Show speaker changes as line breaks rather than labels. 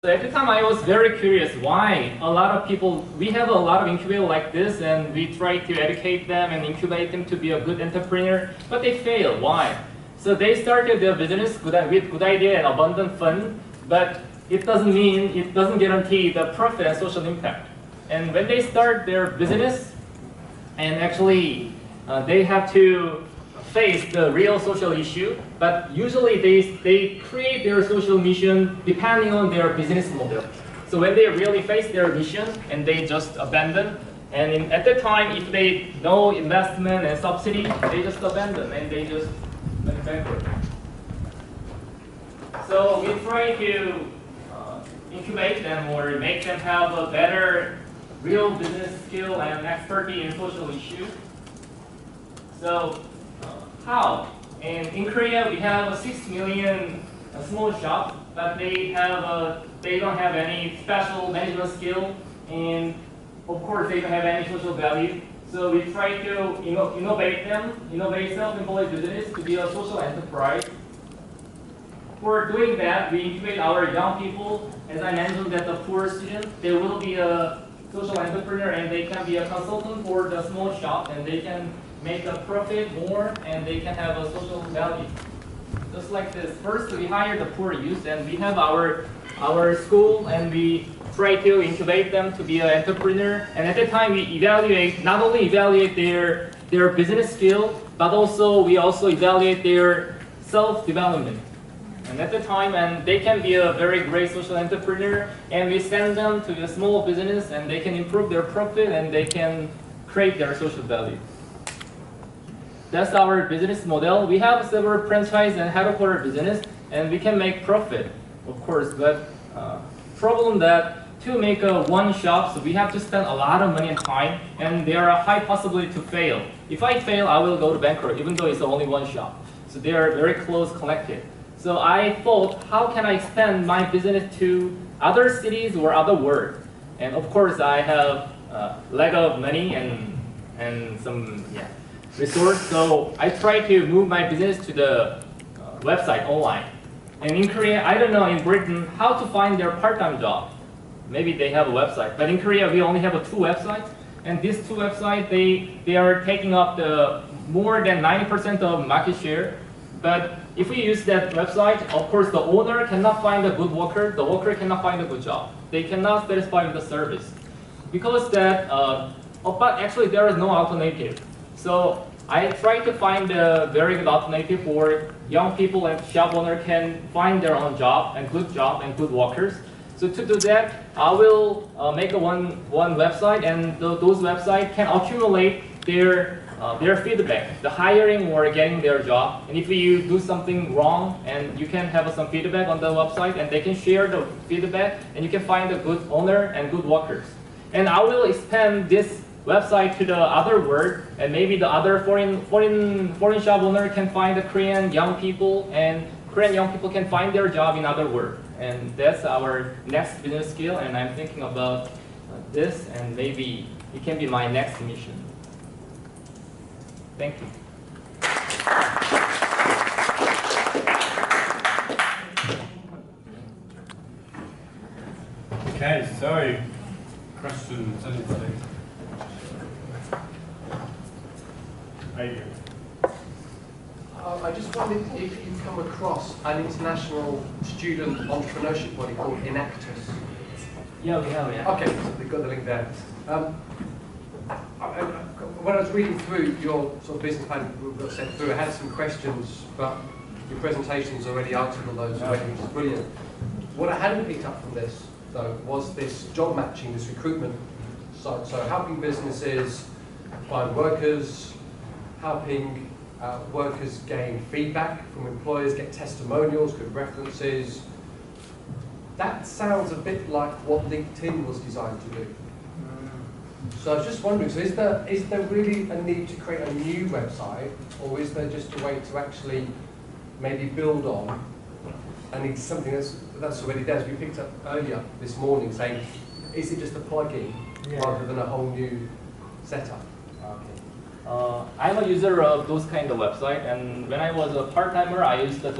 So at the time I was very curious why a lot of people, we have a lot of incubators like this and we try to educate them and incubate them to be a good entrepreneur, but they fail. Why? So they started their business with good idea and abundant fund, but it doesn't guarantee the profit and social impact. And when they start their business, and actually they have to face the real social issue, but usually they create their social mission depending on their business model. So when they really face their mission and they just abandon, and at the time if they no investment and subsidy, they just abandon and they just went bankrupt. So we try to incubate them or make them have a better real business skill and expertise in social issues. So how? And in Korea we have 6 million small shops, but they don't have any special management skill, and of course they don't have any social value. So we try to innovate self-employed business to be a social enterprise. For doing that, we incubate our young people. As I mentioned, that the poor students, they will be a social entrepreneur and they can be a consultant for the small shop and they can make a profit more and they can have a social value. Just like this. First, we hire the poor youth and we have our school and we try to incubate them to be an entrepreneur. And at the time, we not only evaluate their business skill, but we also evaluate their self-development. And at the time, and they can be a very great social entrepreneur, and we send them to a small business, and they can improve their profit, and they can create their social value. That's our business model. We have several franchise and headquarter business, and we can make profit, of course. But problem that to make one shop, so we have to spend a lot of money and time, and there are a high possibility to fail. If I fail, I will go to bankrupt, even though it's only one shop. So they are very close connected. So I thought, how can I expand my business to other cities or other world? And of course, I have lack of money and some resource. So I try to move my business to the website online. And in Korea, I don't know in Britain how to find their part-time job. Maybe they have a website, but in Korea we only have 2 websites. And these 2 websites, they are taking up the more than 90% of market share. But if we use that website, of course the owner cannot find a good worker, the worker cannot find a good job. They cannot satisfy with the service. Because that, but actually there is no alternative. So I try to find a very good alternative for young people and shop owner can find their own job and good workers. So to do that, I will make one website, and those websites can accumulate their feedback, the hiring or getting their job. And if you do something wrong, and you can have some feedback on the website, and they can share the feedback, and you can find a good owner and good workers. And I will expand this website to the other world, and maybe the other foreign shop owner can find the Korean young people, and Korean young people can find their job in other world. And that's our next business skill, and I'm thinking about this, and maybe it can be my next mission. Thank you.
Okay, so questions, anything? Adrian.
I just wondered if you've come across an international student entrepreneurship body called Enactus.
Yeah, we have, yeah.
Okay, so we've got the link there. When I was reading through your sort of business plan we got sent through, I had some questions, but your presentation's already answered all those already, which is brilliant. What I hadn't picked up from this, though, was this job matching, this recruitment side. So helping businesses find workers, helping workers gain feedback from employers, get testimonials, good references. That sounds a bit like what LinkedIn was designed to do. So I was just wondering, so is there really a need to create a new website, or is there just a way to actually maybe build on and it's something that's already there? As we picked up earlier this morning, saying, is it just a plugin rather than a whole new setup?
Okay. I'm a user of those kind of website, and when I was a part-timer, I used those